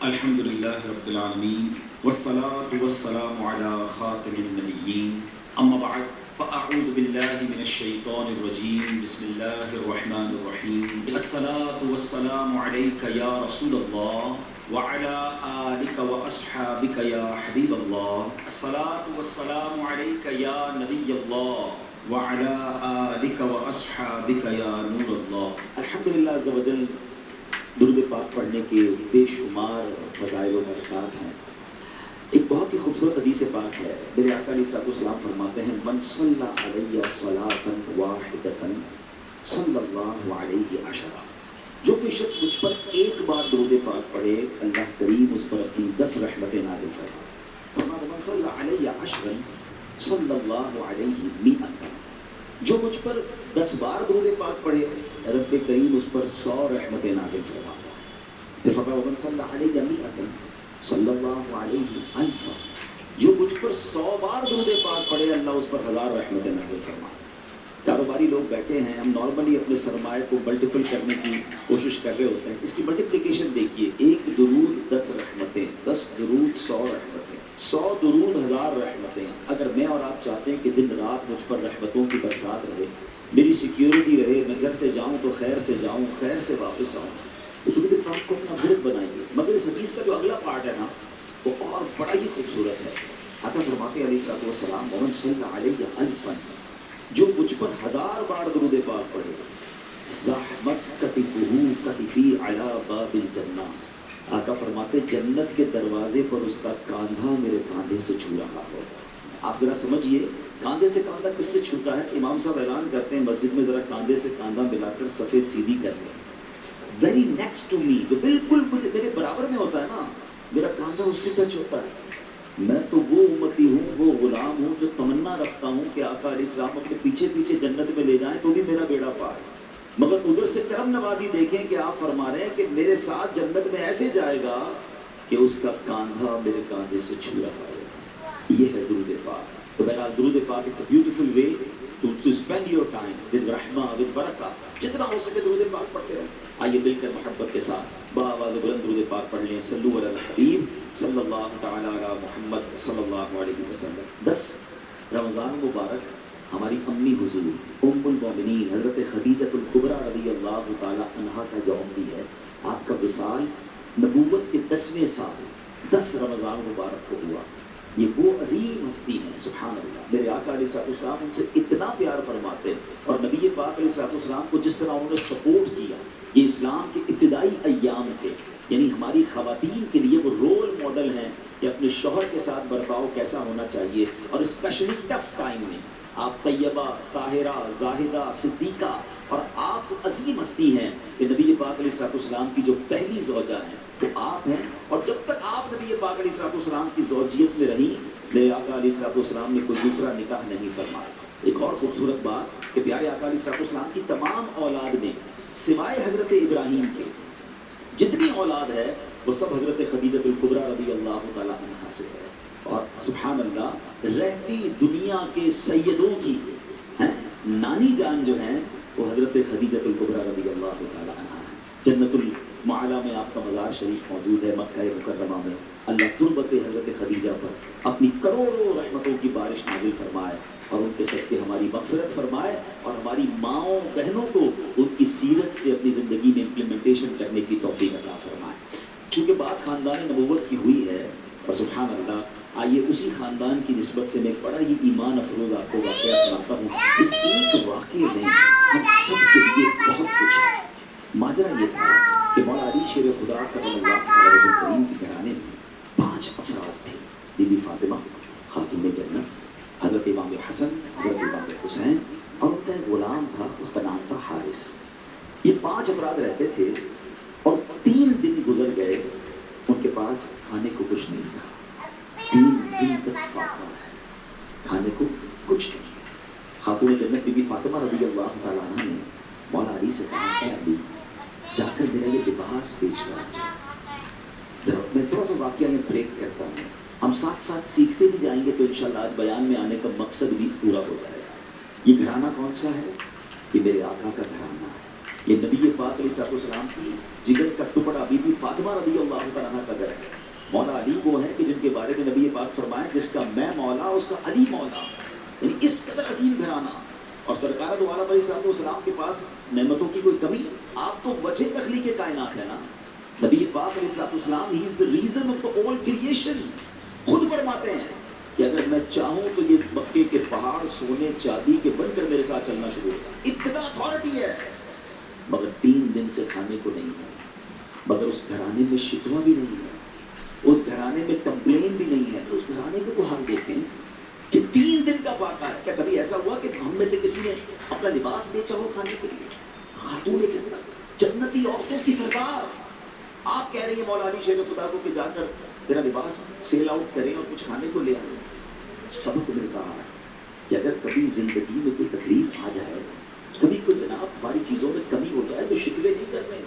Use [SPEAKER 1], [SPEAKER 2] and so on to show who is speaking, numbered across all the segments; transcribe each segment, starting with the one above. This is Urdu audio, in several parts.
[SPEAKER 1] الحمد لله رب العالمين والصلاة والسلام على خاتم النبيين أما بعد فأعوذ بالله من الشيطان الرجيم بسم الله الرحمن الرحيم الصلاة والسلام عليك يا رسول الله وعلى آلك وأصحابك يا حبيب الله الصلاة والسلام عليك يا نبي الله وعلى آلك وأصحابك يا نور الله الحمدللہ عز وجل درود پاک پڑھنے کے بے شمار فضائل و برکات ہیں۔ ایک بہت ہی خوبصورت حدیث پاک ہے، میرے آقا علیہ الصلوۃ والسلام فرماتے ہیں من صلی علیہ صلاۃ واحدۃ صلی اللہ علیہ عشرہ، جو کوئی شخص مجھ پر ایک بار درود پاک پڑھے اللہ کریم اس پر اپنی 10 رحمتیں نازل فرمائے۔ من صلی علیہ عشرا صلی اللہ علیہ مئۃ، جو مجھ پر 10 بار درود پاک پڑھے رب کریم اس پر 100 رحمتیں نازل فرماتا ہے۔ پھر فرمایا ومن صلی علیہ مئۃ صلی اللہ علیہ الفا، جو مجھ پر 100 بار درود پاک پڑھے اللہ اس پر 1000 رحمتیں نازل فرماتا ہے۔ کاروباری لوگ بیٹھے ہیں، ہم نارملی اپنے سرمایہ کو ملٹیپل کرنے کی کوشش کر رہے ہوتے ہیں، اس کی ملٹیپلیکیشن دیکھیے، ایک درود 10 رحمتیں، 10 درود 100 رحمتیں، 100 درود 1000 رحمتیں۔ اگر میں اور آپ چاہتے ہیں کہ دن رات مجھ پر رحمتوں کی برسات رہے، میری سیکیورٹی رہے، میں گھر سے جاؤں تو خیر سے جاؤں، خیر سے واپس آؤں، تو درود پاک کو اپنا ورد بنائیے۔ مگر اس حدیث کا جو اگلا پارٹ ہے نا وہ اور بڑا ہی خوبصورت ہے۔ آقا فرماتے علیہ الصلوۃ والسلام ومن صلی علیہ الفا، جو مجھ پر 1000 بار درود پاک پڑھے زحمت کتفہ کتفی علی باب الجنہ، آقا فرماتے جنت کے دروازے پر اس کا کاندھا میرے کاندھے سے چھو رہا ہو۔ آپ ذرا سمجھیے، کاندھے سے کاندھا کس سے چھوتا ہے؟ امام صاحب اعلان کرتے ہیں مسجد میں ذرا کاندھے سے کاندھا ملا کر سفید سیدھی کر لیں، ویری نیکسٹ ٹو می، جو بالکل مجھے میرے برابر میں ہوتا ہے نا، میرا کاندھا اس سے ٹچ ہوتا ہے۔ میں تو وہ امتی ہوں، وہ غلام ہوں جو تمنا رکھتا ہوں کہ آقا علیہ السلام اپنے پیچھے پیچھے جنت میں لے جائیں تو بھی میرا بیڑا پار۔ مگر ادھر سے کرم نوازی دیکھیں کہ آپ فرما رہے ہیں کہ میرے ساتھ جنت میں ایسے جائے گا کہ اس کا کاندھا میرے کاندھے سے چھو رہا ہے۔ یہ ہے درود پاک۔ تو بہرحال درود پاک it's a beautiful way to spend your time with رحمہ ود برکہ، جتنا ہو سکے درود پاک پڑھتے رہیں۔ آئیے مل کر محبت کے ساتھ بآواز بلند درود پاک پڑھ لیں، صلو علی الحبیب صلی اللہ تعالی علی محمد صلی اللہ علیہ وسلم۔ 10 رمضان مبارک ہماری امی حضور ام المومنین حضرت خدیجہ الکبریٰ رضی اللہ تعالی عنہا کا یوم بھی ہے۔ آپ کا وصال نبوت کے 10ویں سال 10 رمضان مبارک کو ہوا۔ یہ وہ عظیم ہستی ہیں، سبحان اللہ، میرے آقا علیہ الصلوۃ والسلام ان سے اتنا پیار فرماتے اور نبی پاک علیہ الصلوۃ والسلام کو جس طرح انہوں نے سپورٹ کیا، یہ اسلام کے ابتدائی ایام تھے، یعنی ہماری خواتین کے لیے وہ رول ماڈل ہیں کہ اپنے شوہر کے ساتھ برتاؤ کیسا ہونا چاہیے، اور اسپیشلی ٹف ٹائم میں آپ طیبہ، طاہرہ، زاہدہ، صدیقہ، اور آپ عظیم ہستی ہیں کہ نبی پاک علیہ الصلوۃ والسلام کی جو پہلی زوجہ ہیں وہ آپ ہیں، اور جب تک آپ نبی پاک علیہ الصلوۃ والسلام کی زوجیت میں رہی، میرے آقا علیہ الصلوۃ والسلام نے کوئی دوسرا نکاح نہیں فرمایا۔ ایک اور خوبصورت بات کہ پیارے آقا علیہ الصلوۃ والسلام کی تمام اولاد میں سوائے حضرت ابراہیم کے جتنی اولاد ہے وہ سب حضرت خدیجہ الکبریٰ رضی اللہ تعالی عنہا سے ہے، اور سبحان اللہ رہتی دنیا کے سیدوں کی نانی جان جو ہیں وہ حضرت خدیجہ الکبریٰ رضی اللہ تعالی عنہا ہے۔ جنت المعلیٰ میں آپ کا مزار شریف موجود ہے، مکہ مکرمہ میں۔ اللہ تربت حضرت خدیجہ پر اپنی کروڑوں رحمتوں کی بارش نازل فرمائے اور ان کے صدقے ہماری مغفرت فرمائے، اور ہماری ماؤں بہنوں کو ان کی سیرت سے اپنی زندگی میں امپلیمنٹیشن کرنے کی توفیق عطا فرمائے۔ چونکہ بات خاندان نبوت کی ہوئی ہے اور سبحان اللہ، آئیے اسی خاندان کی نسبت سے میں ایک بڑا ہی ایمان افروز آپ کو واقعہ سناتا ہوں۔ اس ایک واقعے میں ہم سب کے لیے بہت کچھ ہے۔ ماجرا یہ تھا کہ مولا علی شیر خدا کرم اللہ تعالی وجہ کریم کے گھرانے میں 5 افراد تھے، بی بی فاطمہ خاتون جنت، حضرت امام حسن، حضرت امام حسین، اور ان کا ایک غلام تھا، اس کا نام تھا حارث۔ یہ 5 افراد رہتے تھے، اور 3 دن گزر گئے ان کے پاس کھانے کو کچھ نہیں تھا۔ 3 دن تک فاقہ ہے، کھانے کو کچھ نہیں۔ خاتون جنت بی بی فاطمہ رضی اللہ تعالیٰ عنہ نے مولا علی سے کہا، اے علی جا کر میرا یہ لباس بیچ کر آ جاؤ۔ ذرا میں تھوڑا سا واقعہ یہ بریک کرتا ہوں، ہم ساتھ ساتھ سیکھتے بھی جائیں گے تو انشاءاللہ آج بیان میں آنے کا مقصد بھی پورا ہو جائے گا۔ یہ گھرانہ کون سا ہے؟ یہ میرے آقا کا گھرانہ ہے، یہ نبی پاک علیہ الصلوۃ والسلام کی جگر کا ٹکڑا بی بی فاطمہ رضی اللہ تعالیٰ عنہ کا گھر ہے۔ کے بارے میں نبی پاک فرمائے جس کا میں مولا اس کا علی مولا، یعنی اس قدر عظیم گھرانہ. اور سرکار دو عالم علیہ السلام کے پاس نعمتوں کی کوئی کمی؟ آپ تو وجہ تخلیق کائنات ہے نا. نبی پاک علیہ السلام ہی از the reason of the all creation. خود فرماتے ہیں کہ اگر میں چاہوں تو یہ مکے کے پہاڑ سونے چاندی کے بن کر میرے ساتھ چلنا شروع ہوگا. اتنا اتھارٹی ہے. مگر 3 دن سے کھانے کو نہیں ہے. مگر اس گھرانے میں شکوہ بھی نہیں ہے، اس گھرانے میں کمپلین بھی نہیں ہے. تو اس گھرانے کو حال دیکھیں کہ 3 دن کا فاقہ ہے. کیا کبھی ایسا ہوا کہ ہم میں سے کسی نے اپنا لباس بیچا ہو کھانے کے لیے؟ خاتون جنت، جنتی عورتوں کی سردار، آپ کہہ رہی ہیں مولا علی شیر خدا کو کہ جا کر میرا لباس سیل آؤٹ کریں اور کچھ کھانے کو لے آئیں. سبق مل رہا ہے کہ اگر کبھی زندگی میں کوئی تکلیف آ جائے، کبھی کوئی جناب ہماری چیزوں میں کمی ہو جائے تو شکوے نہیں کرنے،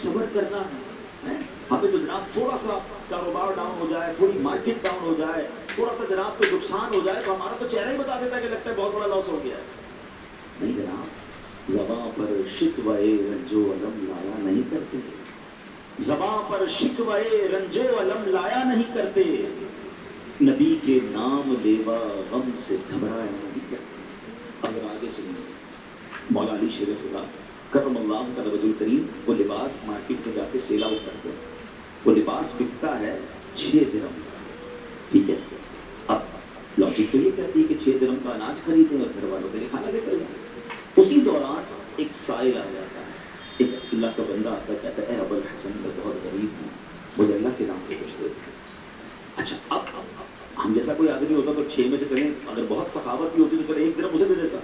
[SPEAKER 1] صبر کرنا ہے. ہمیں تو جناب تھوڑا سا کاروبار ڈاؤن ہو جائے، تھوڑی مارکیٹ ڈاؤن ہو جائے، تھوڑا سا جناب کوئی نقصان ہو جائے تو ہمارا تو چہرہ ہی بتا دیتا ہے کہ لگتا ہے بہت بڑا لاس ہو گیا ہے. نہیں جناب، زباں پر شکوے رنجو علم لایا نہیں کرتے، زباں پر شکوے رنجو علم لایا نہیں کرتے، نبی کے نام لیوا غم سے گھبرایا نہیں کرتے. اگر آگے سنیے مولا علی شیر خدا کرم اللہ کا وجہ الکریم، وہ لباس مارکیٹ میں جا کے سیل آؤٹ کرتے ہیں. وہ لباس بکتا ہے 6 درہم. ٹھیک ہے، اب لاجک تو یہ کہتی ہے کہ 6 درہم کا اناج خریدیں اور گھر والوں کے لیے کھانا لے کر جائیں. اسی دوران ایک سائل آ جاتا ہے، ایک اللہ کا بندہ آتا ہے، کہتا ہے اے ابو الحسن میں بہت غریب ہوں، مجھے اللہ کے نام پہ کچھ دے دیں. اچھا اب ہم جیسا کوئی آدمی ہوتا تو 6 میں سے چلیں، اگر بہت سخاوت بھی ہوتی تو چلے 1 درہم اسے دے دیتا.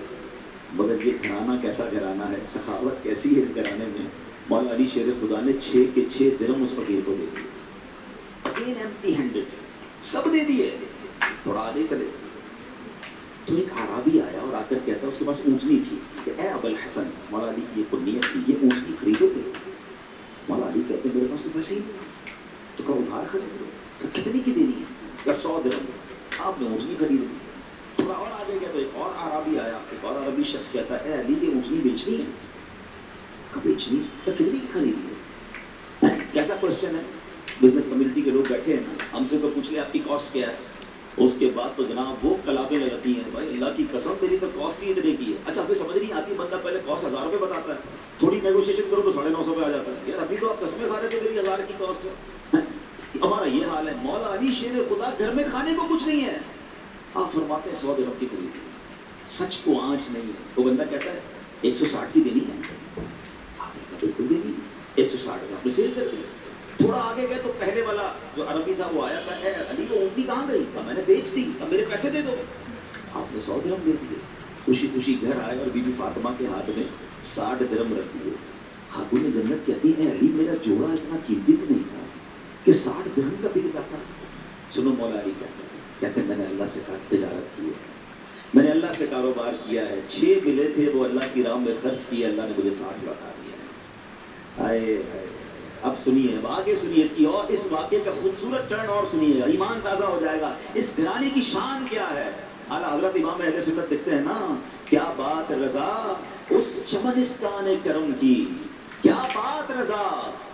[SPEAKER 1] مگر یہ گھرانہ کیسا گھرانہ ہے، سخاوت کیسی ہے اس گھرانے میں. مولا علی شیر خدا نے 6 کے 6 درہم اس فقیر کو دے دیے. اگین ایمپٹی ہینڈڈ، سب دے دیے. تھوڑا آگے چلے تو ایک عربی آیا اور آ کر کہتا، اس کے پاس اونچنی تھی، کہ اے ابو الحسن، مولا علی کی یہ کنیت تھی، یہ اونچنی خریدو گے؟ مولا علی کہتے میرے پاس تو پیسے ہی نہیں. تو کہا ادھار خریدو. تو کتنی کی دینی ہے؟ کہ 100 درہم. آپ نے اونچنی خریدی. تھوڑا اور آگے گیا تو ایک اور عربی آیا، ایک اور عربی شخص کہتا ہے اے علی یہ اونچنی بیچنی ہے؟ کہا بیچنی؟ کہ کتنی کی خریدی ہے؟ کیسا کوشچن ہے. بزنس کمیونٹی کے لوگ بیٹھے ہیں نا، ہم سے تو پوچھ لیں آپ کی کاسٹ کیا ہے. اس کے بعد تو جناب وہ کلابیں لگتی ہیں، بھائی اللہ کی قسم تیری تو کاسٹ ہی اتنے کی ہے. اچھا ہمیں سمجھ نہیں آتی، بندہ پہلے کاسٹ 1000 روپے بتاتا ہے، تھوڑی نیگوشیشن کرو تو 950 روپے آ جاتا ہے. یار ابھی تو آپ قسمیں کھا رہے تھے میری 1000 کی کاسٹ ہے. ہمارا یہ حال ہے. مولا علی شیر خدا گھر میں کھانے کو کچھ نہیں ہے، آپ فرماتے ہیں 100 درہم کی خریدی. سچ کو آنچ نہیں ہے. وہ بندہ کہتا ہے 160 کی دینی ہے. آپ نے بالکل دینی 160 آپ نے سیل کر دیا. تھوڑا آگے گئے تو پہلے والا جو عربی تھا وہ آیا، کہ علی وہ اونٹنی کہاں گئی؟ میں نے بیچ دی، اب میرے پیسے دے دو. آپ نے 100 درہم دے دیے. خوشی خوشی گھر آئے اور بی بی فاطمہ کے ہاتھ میں 60 درہم رکھ دیے. خاتون جنت کہتی ہے علی میرا جوڑا اتنا قیمتی تو نہیں تھا کہ 60 درہم کا بک جاتا. سنو مولا علی کہتے ہیں میں نے اللہ سے تجارت کی ہے، میں نے اللہ سے کاروبار کیا ہے. 6 ملے تھے وہ اللہ کی راہ میں خرچ کیے، اللہ نے مجھے 60 لوٹا دیا ہے. اب سنیے، اب آگے سنیے اس کی اور اس واقعے کا خوبصورت ٹرن اور سنیے گا، ایمان تازہ ہو جائے گا. اس گھرانے کی شان کیا ہے. اعلیٰ حضرت امام اہل سنت لکھتے ہیں نا، کیا بات رضا اس چمنستان کرم کی، کیا بات رضا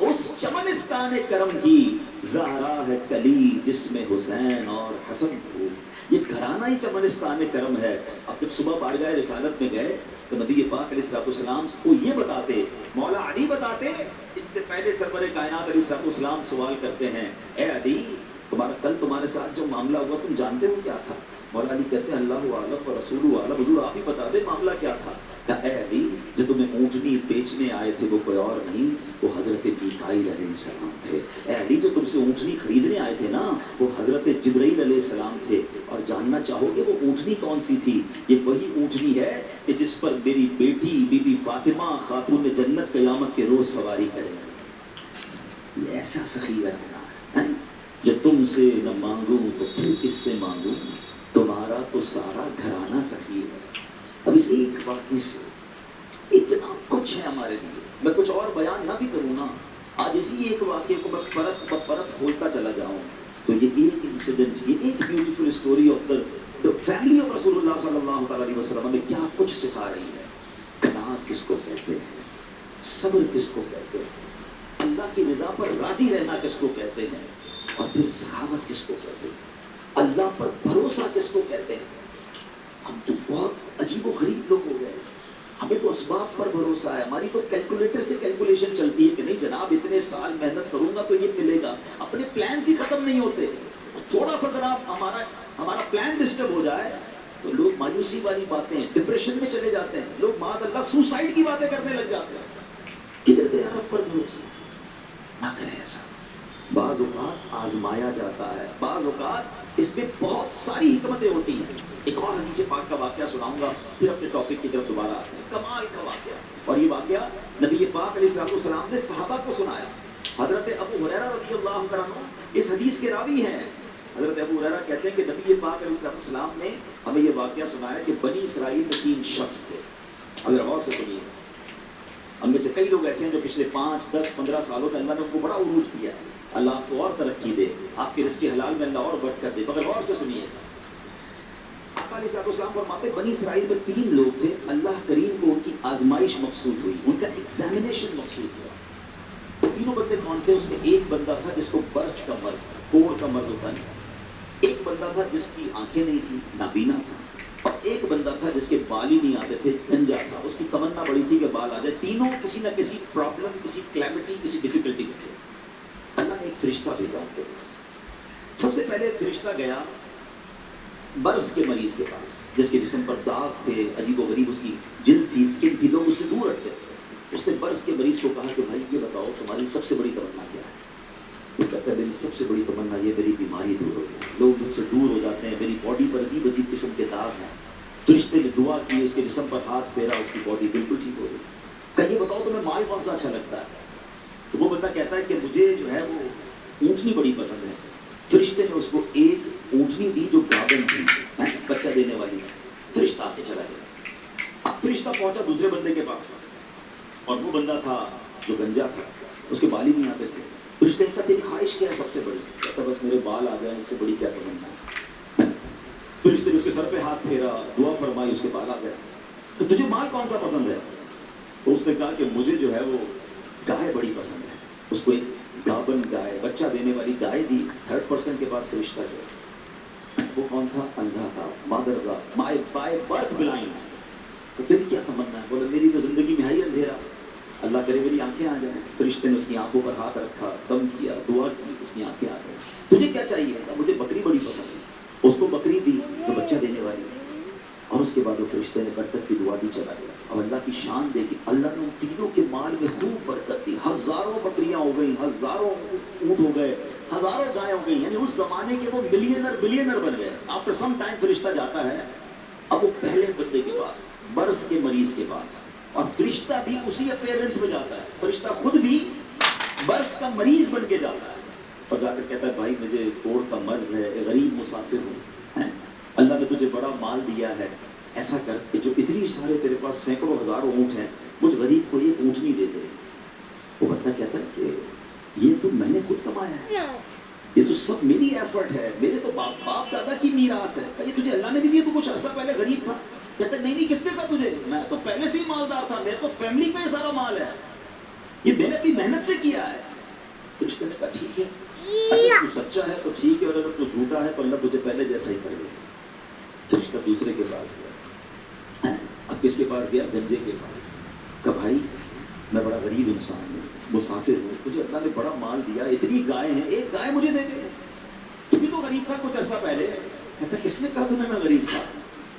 [SPEAKER 1] اس چمنستان کرم کی، زہرا ہے کلی جس میں حسین اور حسن کو. یہ گھرانہ ہی چمنستان کرم ہے. اب جب صبح بارگاہ رسالت میں گئے تو نبی پاک علیہ السلام کو یہ بتاتے، مولا علی بتاتے. اس سے پہلے سرور کائنات علیہ السلام سوال کرتے ہیں اے علی تمہارا کل تمہارے ساتھ جو معاملہ ہوا تم جانتے ہو کیا تھا؟ مولا علی کہتے ہیں اللہ عالم و رسول عالم، حضور آپ ہی بتا دیں معاملہ کیا تھا. کہا اے علی جو تمہیں اونٹنی بیچنے آئے تھے وہ کوئی اور نہیں، وہ حضرت میکائیل علیہ السلام تھے. اے علی جو تم سے اونٹنی خریدنے آئے تھے نا وہ حضرت جبرائیل علیہ السلام تھے. اور جاننا چاہو گے وہ اونٹنی کون سی تھی؟ یہ وہی اونٹنی ہے کہ جس پر میری بیٹی بی بی فاطمہ خاتون جنت قیامت کے روز سواری کرے. یہ ایسا سخی ہے جو تم سے نہ مانگوں تو پھر کس سے مانگوں، تمہارا تو سارا گھرانہ سخی ہے. اب اس ایک واقعے سے اتنا کچھ ہے ہمارے لیے. میں کچھ اور بیان نہ بھی کروں نا، آج اسی ایک واقعے کو میں پرت کھولتا چلا جاؤں تو یہ ایک انسیڈنٹ، یہ ایک beautiful story of the family of رسول اللہ صلی اللہ علیہ وسلم میں کیا کچھ سکھا رہی ہے. قناعت کس کو کہتے ہیں، صبر کس کو کہتے ہیں، اللہ کی رضا پر راضی رہنا کس کو کہتے ہیں. اور پھر سخاوت کس کو کہتے ہیں؟ اللہ پر بھروسہ کس کو کہتے ہیں؟ ہم تو بہت عجیب و غریب لوگ ہو گئے. ہمیں تو اسباب پر بھروسہ ہے. ہماری تو کیلکولیٹر سے کیلکولیشن چلتی ہے کہ نہیں جناب اتنے سال محنت کروں گا تو یہ ملے گا. اپنے پلانس ہی ختم نہیں ہوتے. تھوڑا سا ذرا ہمارا پلان ڈسٹرب ہو جائے تو لوگ مایوسی والی باتیں ڈپریشن میں چلے جاتے ہیں. لوگ معاذ اللہ سوسائڈ کی باتیں کرنے لگ جاتے ہیں. کدھر گیا رب پر بھروسہ؟ نہ کریں ایسا. بعض اوقات آزمایا جاتا ہے, بعض اوقات اس میں بہت ساری حکمتیں ہوتی ہیں. ایک اور حدیث پاک کا واقعہ سناؤں گا پھر اپنے ٹاپک کی طرف دوبارہ آتے ہیں. کمال کا واقعہ, اور یہ واقعہ نبی پاک علیہ السلام نے صحابہ کو سنایا. حضرت ابو ہریرہ رضی اللہ عنہ اس حدیث کے راوی ہیں. حضرت ابو ہریرہ کہتے ہیں کہ نبی پاک علیہ السلام نے ہمیں یہ واقعہ سنایا کہ بنی اسرائیل میں 3 شخص تھے. اگر غور سے سنیے, ہم میں سے کئی لوگ ایسے ہیں جو پچھلے 5, 10, 15 سالوں میں اللہ نے ان کو بڑا عروج دیا ہے. اللہ آپ کو اور ترقی دے, آپ کے رزق حلال میں اللہ اور برکت دے. مگر غور سے سنیے, آقا علیہ السلام فرماتے بنی اسرائیل میں 3 لوگ تھے. اللہ کریم کو ان کی آزمائش مقصود ہوئی, ان کا ایگزامینیشن مقصود ہوا. تینوں بندے کون تھے؟ اس میں ایک بندہ تھا جس کو برس کا مرض تھا, کوڑ کا مرض ہوتا ہے. ایک بندہ تھا جس کی آنکھیں نہیں تھی, نابینا تھا. اور ایک بندہ تھا جس کے بال ہی نہیں آتے تھے, گنجا تھا. اس کی تمنا بڑی تھی کہ بال آ جائے. تینوں کسی نہ کسی پرابلم, کسی کلیمٹی, کسی ڈیفیکلٹی میں تھے. اللہ نے ایک فرشتہ بھیجا ان کے پاس. سب سے پہلے فرشتہ گیا برس کے مریض کے پاس, جس کے جسم پر داغ تھے, عجیب و غریب اس کی جلد تھی, سکن تھی, لوگ اس سے دور ہٹتے تھے. اس نے برس کے مریض کو کہا کہ بھائی یہ بتاؤ تمہاری سب سے بڑی تمنا کیا ہے؟ وہ کہتا ہے میری سب سے بڑی تمنا یہ میری بیماری دور ہو جائے. لوگ مجھ سے دور ہو جاتے ہیں, میری باڈی پر عجیب عجیب قسم کے داغ ہیں. فرشتے نے دعا کی, اس کے جسم پر ہاتھ پھیرا, اس کی باڈی بالکل ٹھیک ہو گئی. کہ یہ بتاؤ تمہیں مال کون سا اچھا لگتا ہے؟ تو وہ بندہ کہتا ہے کہ مجھے جو ہے وہ اونٹنی بڑی پسند ہے. فرشتے نے اس کو ایک اونٹنی دی جو گابن تھی, بچہ دینے والی تھی. فرشتہ آ کے چلا گیا. اب فرشتہ پہنچا دوسرے بندے کے پاس, اور وہ بندہ تھا جو گنجا تھا, اس کے بال ہی نہیں آتے تھے. فرشتے نے کہا تیری خواہش کیا ہے سب سے بڑی؟ کہتا بس میرے بال آ جائیں, اس سے بڑی کیا تمنا ہے. فرشتے نے اس کے سر پہ ہاتھ پھیرا, دعا فرمائی, اس کے بال آ گئے. تو تجھے مال کون سا پسند ہے؟ تو اس نے کہا کہ مجھے جو ہے وہ گائے بڑی پسند ہے. اس کو ایک گابن گائے, بچہ دینے والی گائے دی. 3rd پرسن کے پاس فرشتہ جو ہے وہ کون تھا؟ اندھا تھا, مادرزا, بائی برتھ بلائنڈ. تو تیری کیا تمنا ہے؟ بولا میری تو زندگی میں ہے ہی اندھیرا, اللہ کرے میری آنکھیں آ جائیں. فرشتے نے اس کی آنکھوں پر ہاتھ رکھا, دم کیا, دعا کی, اس کی آنکھیں آ گئی. تجھے کیا چاہیے؟ مجھے بکری بڑی پسند ہے. اس کو بکری دی جو بچہ دینے والی تھی. اور اس کے بعد وہ فرشتے نے برکت کی دعا دی, چلا گیا. اور اللہ کی شان دیکھی, اللہ نے ان تینوں کے مال میں خوب برکت دی. ہزاروں بکریاں ہو گئی, ہزاروں اونٹ ہو گئے, ہزاروں گائیں ہو گئی. یعنی اس زمانے کے وہ بلینر بن گئے. آفٹر سم ٹائم فرشتہ جاتا ہے اب وہ پہلے بندے کے پاس, برس کے مریض کے پاس, اور فرشتہ بھی اسی اپیرنس میں جاتا ہے. فرشتہ خود بھی برس کا مریض بن کے جاتا ہے, اور جا کر کہتا ہے بھائی مجھے کوڑ کا مرض ہے, غریب مسافر ہوں, اللہ نے تجھے بڑا مال دیا ہے, ایسا کر کہ جو اتنی سارے تیرے پاس سینکڑوں ہزاروں اونٹ ہیں, مجھ غریب کو ایک اونٹنی دے دے. وہ بندہ کہتا ہے کہ یہ تو میں نے خود کمایا ہے, یہ تو سب میری ایفرٹ ہے, میرے تو باپ دادا کی میراث ہے. یہ تجھے اللہ نے بھی دیا, تو کچھ عرصہ پہلے غریب تھا. کہتا ہے نہیں کس نے کہا تجھے, میں تو پہلے سے ہی مالدار تھا, میرے تو فیملی کا یہ سارا مال ہے, یہ میں نے اپنی محنت سے کیا ہے. تو اس نے کہا ٹھیک ہے, اگر تو سچا ہے تو ٹھیک ہے, اور اگر تو جھوٹا ہے تو اللہ تجھے پہلے جیسا ہی کرے. فرشتہ دوسرے کے پاس گیا. اب کس کے پاس گیا؟ گنجے کے پاس. کہا بھائی میں بڑا غریب انسان ہوں, مسافر ہوں, مجھے اللہ نے بڑا مال دیا, اتنی گائے ہیں, ایک گائے مجھے دے دے. تو بھی تو غریب تھا کچھ عرصہ پہلے. کہتا کس نے کہا تمہیں میں غریب تھا؟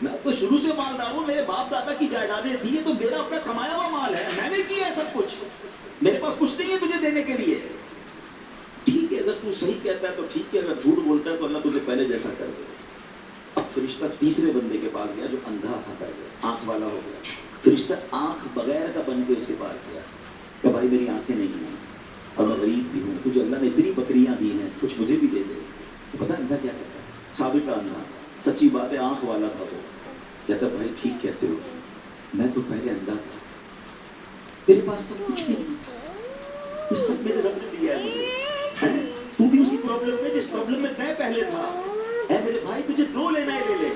[SPEAKER 1] میں تو شروع سے مالدار ہوں, میرے باپ دادا کی جائیدادیں تھی, یہ تو میرا اپنا کمایا ہوا مال ہے, میں نے کیا ہے سب کچھ, میرے پاس کچھ نہیں ہے تجھے دینے کے لیے. ٹھیک ہے, اگر تو صحیح کہتا ہے تو ٹھیک ہے, اگر جھوٹ بولتا ہے تو اللہ تجھے پہلے جیسا کر دے. اب فرشتہ تیسرے بندے کے پاس گیا جو اندھا تھا پہلے, آنکھ والا ہو گیا. فرشتہ آنکھ بغیر کا بن کے اس کے پاس گیا کہ بھائی میری آنکھیں نہیں ہیں اور میں غریب بھی ہوں, تجھے اللہ نے اتنی بکریاں دی ہیں, کچھ مجھے بھی دے دے. پتہ اندھا کیا کہتا ہے؟ ثابت اندھا, سچی بات ہے, آنکھ والا تھا وہ. کہتا بھائی ٹھیک کہتے ہو, میں تو پہلے اندھا تھا, میرے پاس تو کچھ بھی نہیں تھا, اس سب میرے رب نے دیا ہے مجھے. تو بھی اسی پرابلم میں جس پرابلم میں میں پہلے تھا. اے میرے بھائی تجھے جو لینا ہے لے لے,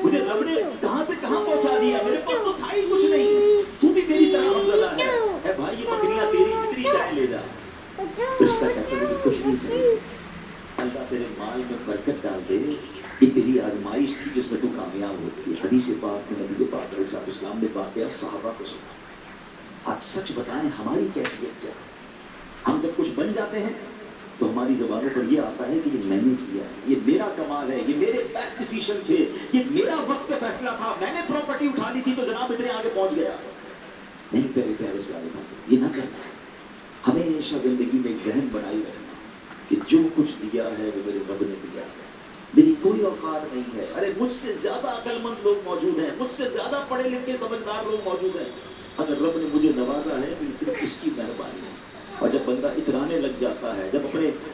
[SPEAKER 1] مجھے رب نے کہاں سے کہاں پہنچا دیا, میرے پاس تو تھا ہی کچھ نہیں, تو بھی میری طرح غمزدہ ہے. اے بھائی یہ بکریاں تیری, جتنی چاہے لے جا. فرشتہ کہتا ہے مجھے کچھ نہیں چاہیے,
[SPEAKER 2] تیرے مال میں برکت ڈال دے. یہ تیری آزمائش تھی جس میں تو کامیاب ہوتی ہے. حدیث پاک میں نبی پاک علیہ السلام نے واقعہ صحابہ کو سنا. آج سچ بتائیں ہماری کیفیت کیا ہے؟ ہم جب کچھ بن جاتے ہیں تو ہماری زبانوں پر یہ آتا ہے کہ یہ میں نے کیا ہے, یہ میرا کمال ہے, یہ میرے بیسٹ ڈیسیژن تھے, یہ میرا وقت پہ فیصلہ تھا, میں نے پراپرٹی اٹھا لی تھی تو جناب اتنے آگے پہنچ گیا. نہیں پیارے پیارے اسلام یہ نہ کرنا. ہمیشہ زندگی میں ایک ذہن بنائی رکھنا کہ جو کچھ دیا ہے وہ میرے رب نے دیا ہے, میری کوئی اوقات نہیں ہے. ارے مجھ سے زیادہ عقل مند لوگ موجود ہیں, مجھ سے زیادہ پڑھے لکھے سمجھدار لوگ موجود ہیں. اگر رب نے مجھے نوازا ہے تو صرف اس کی مہربانی ہے. اور جب بندہ اترانے لگ جاتا ہے, جب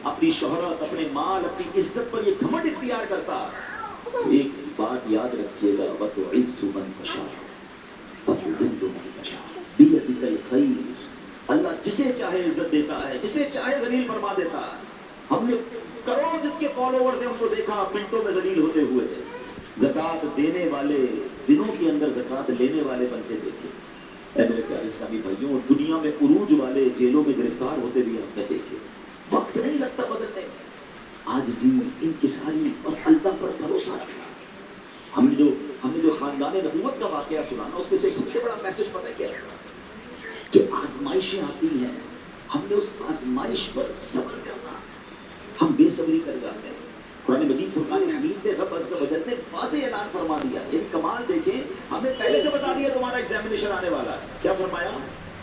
[SPEAKER 2] اپنی شہرت, اپنے مال, اپنی عزت پر یہ گھمنڈ اختیار کرتا ہے, تو ایک بات یاد رکھیے گا, وَتُعِزُّ مَن تَشَاءُ وَتُذِلُّ مَن تَشَاءُ بِيَدِكَ الْخَيْرُ. اللہ جسے چاہے عزت دیتا ہے, جسے چاہے ذلیل فرما دیتا ہے. ہم نے کروڑ جس کے فالوورز ہیں ان کو دیکھا منٹوں میں ذلیل ہوتے ہوئے. زکوٰۃ دینے والے دنوں کے اندر زکوٰۃ لینے والے بنتے دیکھے. اے میرے پیارے اسلامی بھائیوں, اور دنیا میں عروج والے جیلوں میں گرفتار ہوتے بھی ہم نے دیکھے. وقت نہیں لگتا بدلنے. عاجزی, انکساری اور اللہ پر بھروسہ رکھنا. ہم نے جو خاندان نبوت کا واقعہ سنا نا, اس میں سے سب سے بڑا میسج پتہ ہے کیا ہے؟ کہ آزمائشیں آتی ہیں, ہم نے اس آزمائش پر صبر کرنا. ہم بے صبری کر جاتے ہیں. قرآن مجید فرقان حمید میں رب عز و جل نے واضح اعلان فرما دیا. یہ کمال دیکھیں, ہمیں پہلے سے بتا دیا تمہارا ایگزامینیشن آنے والا ہے. کیا فرمایا؟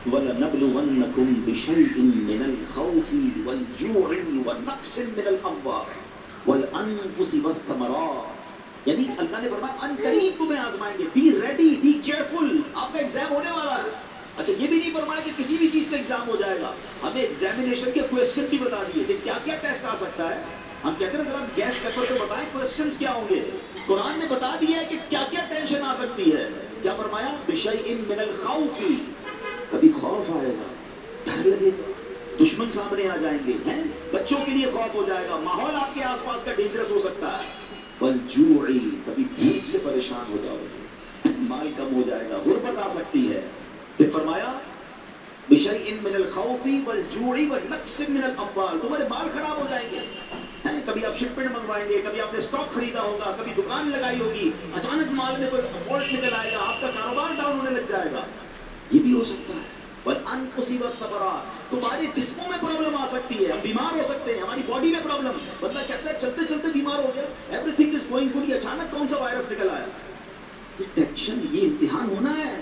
[SPEAKER 2] وَلَنَبْلُوَنَّكُمْ بِشَيْءٍ مِّنَ الْخَوْفِ وَالْجُوعِ وَنَقْصٍ مِّنَ الْأَمْوَالِ وَالْأَنفُسِ وَالثَّمَرَاتِ. یعنی اللہ نے فرمایا ان قریب تمہیں آزمائیں گے. بی ریڈی, بی کیئرفل, آپ کا ایگزام ہونے والا ہے. اچھا یہ بھی نہیں فرمایا کہ کسی بھی چیز سے ایگزام ہو جائے گا. ہمیں ایگزامینیشن کے کویسچن بھی بتا دیے کہ کیا کیا ٹیسٹ آ سکتا ہے. ہم کہتے ہیں ذرا گیس پیپر تو بتائیں کویسچنز کیا ہوں گے. قرآن نے بتا دیا ہے کہ کیا کیا ٹینشن آ سکتی ہے. کیا فرمایا؟ بِشَيْءٍ مِّنَ الْخَوْفِ. کبھی خوف آئے گا, ڈر لگے گا, دشمن سامنے آ جائیں گے, ہیں بچوں کے لیے خوف ہو جائے گا, ماحول آپ کے آس پاس کا ڈینجرس ہو سکتا ہے. وَالْجُوعِ. کبھی بھوک سے پریشان ہو جاؤ گے, مال کم ہو جائے گا, غربت آ سکتی ہے. پھر فرمایا بِشَيْءٍ مِّنَ الْخَوْفِ وَالْجُوعِ وَنَقْصٍ مِّنَ الْأَمْوَالِ. تمہارے مال خراب ہو جائیں گے. کبھی آپ شپمنٹ منگوائیں گے, کبھی آپ نے اسٹاک خریدا ہوگا, کبھی دکان لگائی ہوگی, اچانک مال میں کوئی فالٹ نکل آئے گا, آپ کا کاروبار ڈاؤن ہونے لگ جائے گا. یہ بھی ہو سکتا ہے. وَالْأَنفُسِ وَالثَّمَرَاتِ. تمہارے جسموں میں پرابلم آ سکتی ہے, ہم بیمار ہو سکتے ہیں, ہماری باڈی میں پرابلم. بندہ کہتا ہے چلتے چلتے بیمار ہو گیا, every thing is going good, اچانک کون سا وائرس نکل آیا. یہ ٹینشن, یہ امتحان ہونا ہے.